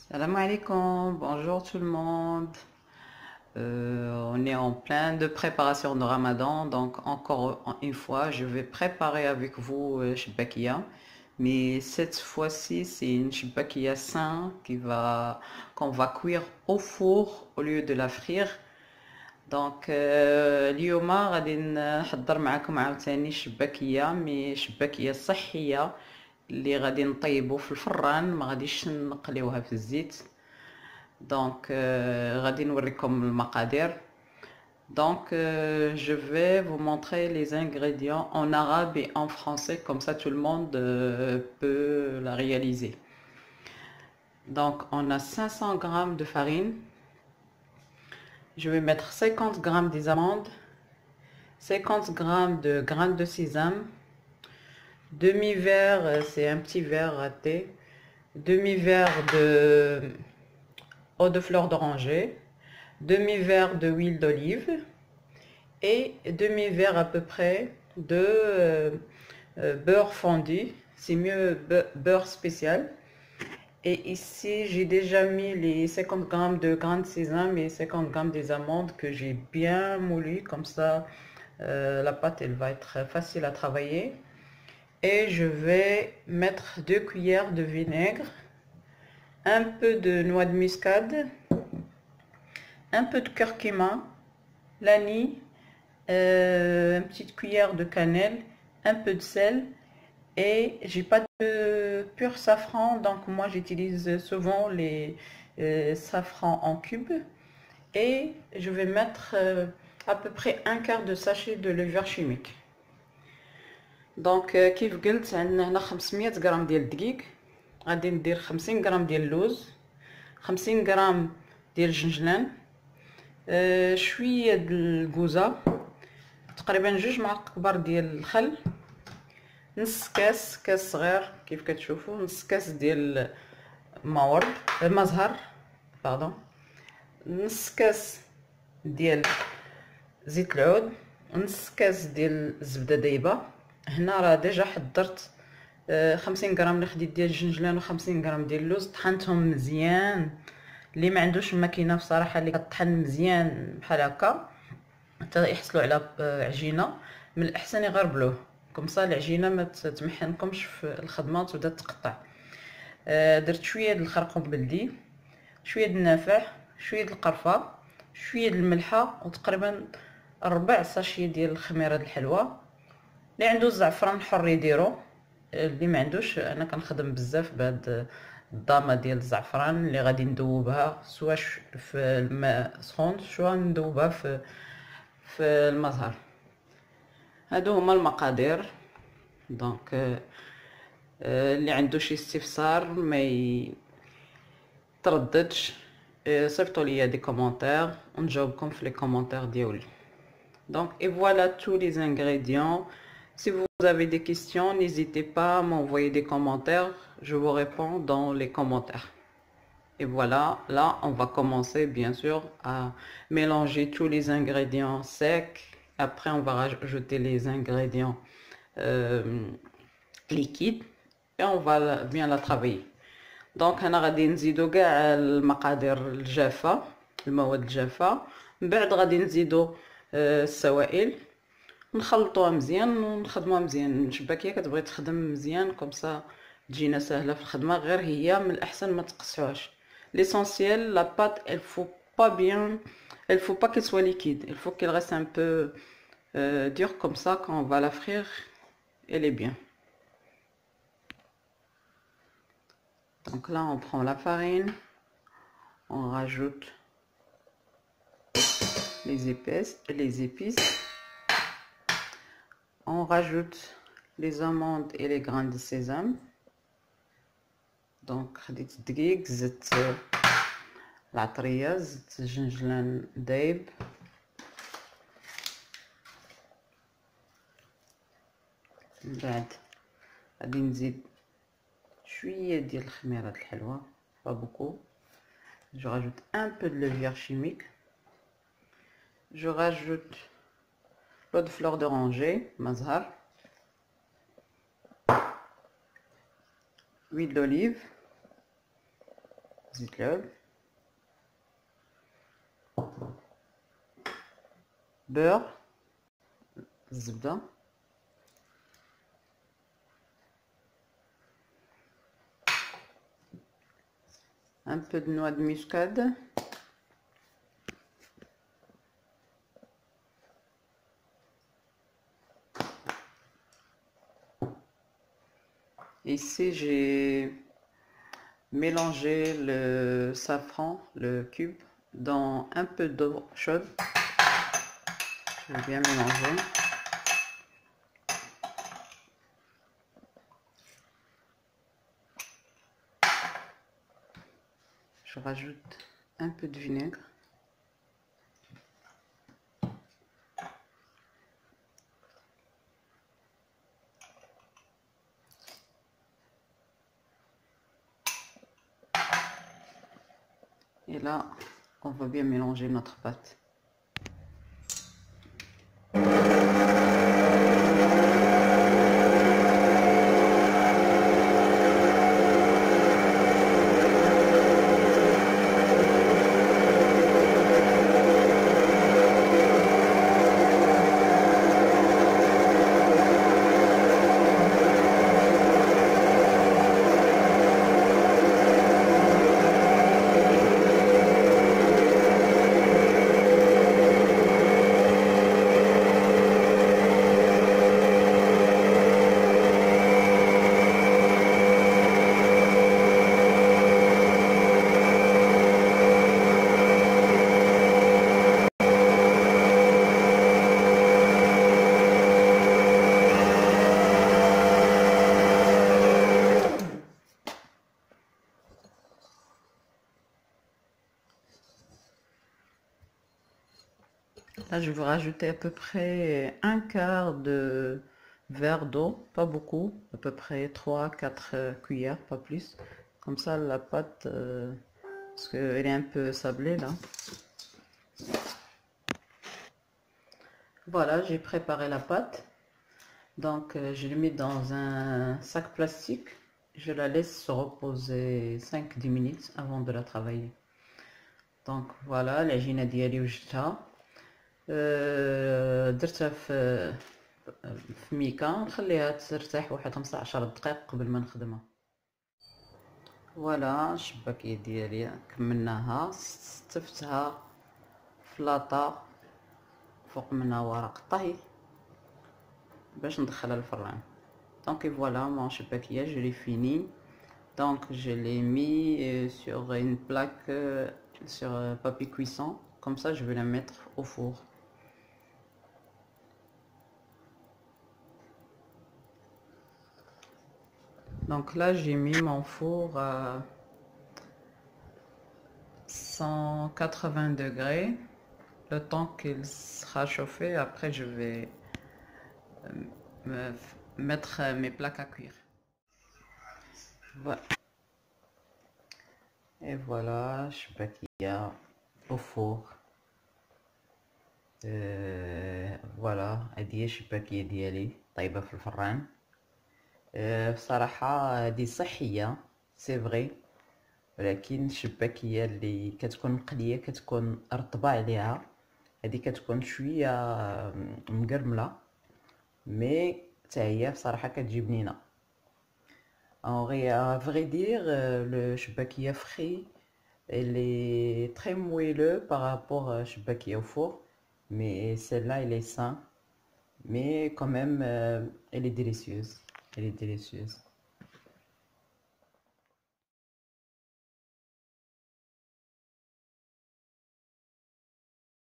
Salam alaikum, bonjour tout le monde. On est en plein de préparation de Ramadan, donc encore une fois, je vais préparer avec vous Shbakia. Mais cette fois-ci, c'est une Shbakia sain qu'on va cuire au four au lieu de la frire. دونك اليوم غادي نحضر معكم عاوتاني شباكيه مي شباكيه صحيه اللي غادي نطيبو في الفران، ما غاديش نقليوها في الزيت. دونك غادي نوريكم المقادير. Donc, je vais vous montrer les ingrédients en arabe et en français, comme ça tout le monde peut la réaliser. Donc, on a 500 grammes de farine. Je vais mettre 50 grammes des amandes, 50 grammes de graines de sésame, demi-verre, c'est un petit verre à thé, demi-verre de eau de fleur d'oranger, demi-verre de huile d'olive et demi-verre à peu près de beurre fondu, c'est mieux beurre spécial. Et ici, j'ai déjà mis les 50 grammes de grains de sésame et 50 grammes des amandes que j'ai bien moulu. Comme ça, la pâte, elle va être facile à travailler. Et je vais mettre 2 cuillères de vinaigre, un peu de noix de muscade, un peu de curcuma, l'anis, une petite cuillère de cannelle, un peu de sel. Et j'ai pas de pur safran, donc moi j'utilise souvent les safrans en cubes. Et je vais mettre à peu près un quart de sachet de levure chimique. دونك كيف قلت عندنا هنا 500 غرام ديال الدقيق، غادي ندير 50 غرام ديال اللوز، 50 غرام ديال الجنجلان، شويه د الكوزه، تقريبا 2 معالق كبار ديال الخل، نص كاس صغير كيف كتشوفوا، نص كاس ديال مزهر باردون، نص كاس ديال زيت العود، نص كاس ديال الزبده دايبه. هنا راه ديجا حضرت 50 غرام اللي خديت ديال الجنجلان و50 غرام ديال اللوز، طحنتهم مزيان. اللي ما عندوش الماكينه بصراحه اللي كطحن مزيان بحال هكا حتى يحصلوا على عجينه، من الاحسن يغربلوه كومسا العجينه ما تمحنكمش في الخدمه وتبدا تقطع. درت شويه د الخرقوم بلدي، شويه د النافع، شويه د القرفه، شويه د الملحه، وتقريبا ربع ساشي ديال الخميره د الحلوى. اللي عنده الزعفران حر يديرو، اللي ما عندوش انا كنخدم بزاف بهاد الضامه ديال الزعفران اللي غادي ندوبها سواء في الماء سخون سواء ندوبها في المزهر. هادو هما المقادير. دونك اللي عنده شي استفسار ما يترددش، صيفطوا لي دي كومونتير ونجاوبكم في لي كومونتير ديالي. Donc, et voilà tous les ingrédients. Si vous avez des questions, n'hésitez pas à m'envoyer des commentaires. Je vous réponds dans les commentaires. Et voilà, là, on va commencer bien sûr à mélanger tous les ingrédients secs. Après, on va rajouter les ingrédients liquides et on va bien la travailler. Donc, أنا غادي نزيدو كاع المقادير الجافة، المواد الجافة، من بعد غادي نزيدو السوائل، نخلطوها مزيان ونخدموها مزيان. الشباكيه كتبغي تخدم مزيان كومسا تجينا سهله في الخدمه، غير هي من الاحسن ما تقصعوهاش. ليسونسيال لا بات elle faut pas bien, elle faut pas qu'elle soit liquide, il faut qu'elle reste un peu dure, comme ça quand on va la frire elle est bien. Donc là on prend la farine, on rajoute les épices, on rajoute les amandes et les grains de sésame. دونك خديت الدقيق، زدت العطريه، زدت الجنجلان دايب، من بعد غادي نزيد شويه ديال الخميره د الحلوى، با بوكو. je rajoute un peu de levure chimique, je rajoute l'eau de fleur d'oranger mazhar, huile d'olive, زيت العود، بور، الزبدة، un peu de noix de muscade, ici j'ai mélangé le safran, le cube, dans un peu d'eau chaude. Je vais bien mélanger. Je rajoute un peu de vinaigre. Et là, on va bien mélanger notre pâte. Là, je vais rajouter à peu près un quart de verre d'eau, pas beaucoup, à peu près 3-4 cuillères, pas plus. Comme ça, la pâte, parce qu'elle est un peu sablée là. Voilà, j'ai préparé la pâte. Donc, je l'ai mis dans un sac plastique. Je la laisse se reposer 5-10 minutes avant de la travailler. Donc, voilà, العجينة ديالي وجدتها. درتها في ميكا، نخليها ترتاح واحد 15 دقائق قبل ما نخدمها. فوالا الشباكية ديالي كملناها، ستفتها في لاطا فوق منها ورق طهي باش ندخلها الفران. دونك فوالا مون شباكية je l'ai fini. Donc je l'ai mis sur une plaque sur papier cuisson, comme ça je vais la mettre au four. Donc là j'ai mis mon four à 180 degrés, le temps qu'il sera chauffé. Après je vais mettre mes plaques à cuire. Voilà. Et voilà, شباكية au four. فوالا هذه هي الشباكية ديالي طيبة في الفران. بصراحة هذه صحية سي فغي، ولكن الشباكية اللي كتكون مقلية كتكون رطبة عليها، هذه كتكون شوية مقرملة، مي حتى هي بصراحة كتجي بنينة. À vrai dire, le شباكية frit, elle est très moelleux par rapport à شباكية au four, mais celle-là elle est sain, mais quand même elle est délicieuse. Elle est délicieuse.